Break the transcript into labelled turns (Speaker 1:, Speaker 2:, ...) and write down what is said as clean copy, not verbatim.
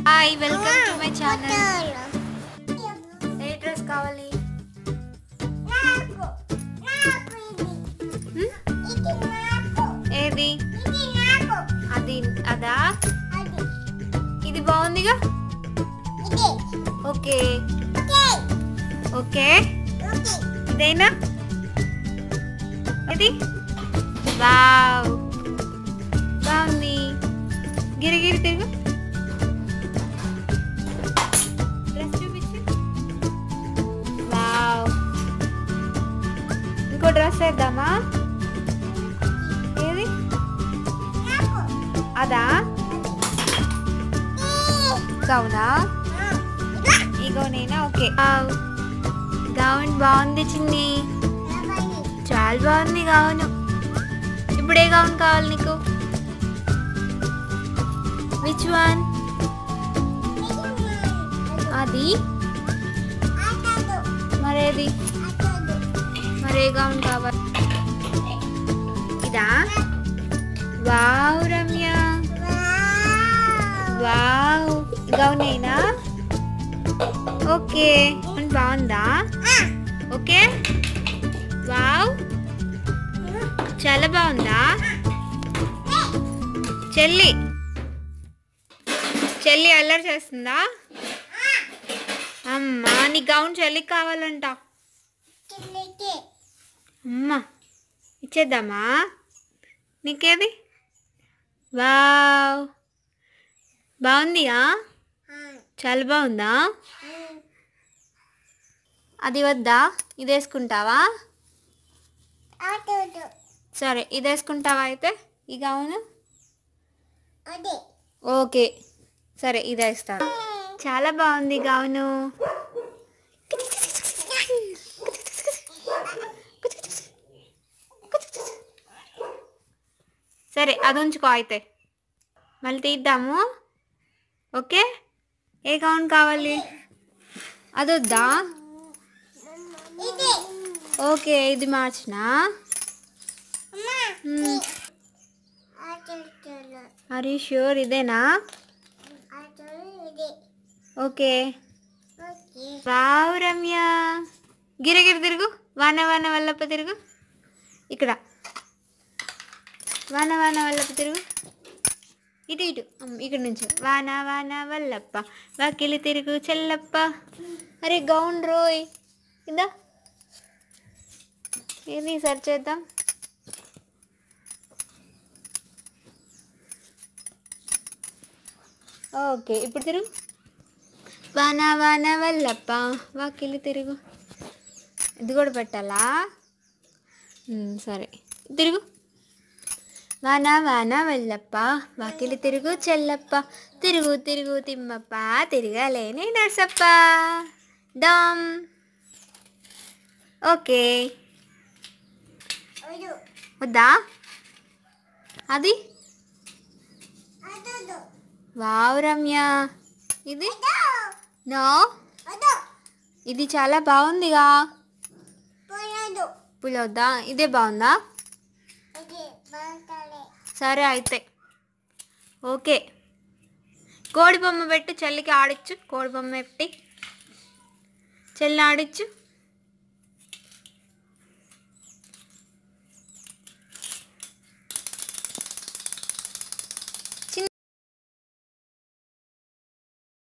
Speaker 1: Hi welcome to my channel. A dress కావాలి? ఏది? అది అదా? ఇది బాగుందిగా. ఓకే ఓకే ఇదేనా? ఇది వావ్ బాగుంది. గిరిగిరి తిరుగు. డ్రెస్ చూపించి. వావ్ ఇంకో డ్రెస్ వేద్దామా? ఏది? అదా? గౌనా? ఈ గౌనేనా? ఓకే. గౌన్ బాగుంది చిన్ని, చాలా బాగుంది గౌను. ఇప్పుడు ఏ గౌన్ కావాలి నీకు? Which one? అది మరేది? మరే గౌన్ కావాలి? ఇదా? వావ్ రమ్య, వావ్ గౌనేనా? ఓకే బాగుందా? ఓకే వావ్ చాలా బాగుందా? చెల్లి చెల్లి అల్లరి చేస్తుందా? అమ్మా నీ గౌన్ చెల్లికి కావాలంట. అమ్మా ఇచ్చేద్దామా నీకేది? వావ్ బాగుందియా? చాలా బాగుందా? అది వద్దా? ఇది వేసుకుంటావా? సరే ఇది వేసుకుంటావా అయితే ఈ గౌను? ఓకే సరే ఇది వేస్తాను. చాలా బాగుంది గౌను. సరే అది ఉంచుకో అయితే, మళ్ళీ తీద్దాము. ఓకే ఏ గౌన్ కావాలి? అది వద్దా? ఓకే ఇది మార్చినా? ఆర్ యూ ష్యూర్ ఇదేనా? ఓకే వావ్ రమ్య గిరగిరి తిరుగు. వాన వాన వల్లప్ప తిరుగు. ఇక్కడ వాన వాన వల్లప్ప తిరుగు. ఇటు ఇటు ఇక్కడ నుంచి వాన వాన వల్లప్ప వాకిలి తిరుగు చెల్లప్ప. అరే గౌన్ రోయ్ ఇదా? ఏది సెర్చ్ చేద్దాం. ఓకే ఇప్పుడు తిరుగు. వాన వాన వల్లప్ప వాకిలి తిరుగు. ఇది కూడా పెట్టాలా? సరే తిరుగు. వాన వాన వల్లప్ప వాకిలి తిరుగు చెల్లప్ప తిరుగు తిరుగు తిమ్మప్ప తిరగలేని నర్సప్ప డమ్. ఓకే వద్దా? అది వావ్ రమ్య ఇది నో ఇది చాలా బాగుందిగా. పులొద్దా? ఇదే బాగుందా? సరే అయితే ఓకే. కోడి బొమ్మ పెట్టు చెల్లికి ఆడిచ్చు. కోడి బొమ్మ పెట్టి చెల్లి ఆడిచ్చు.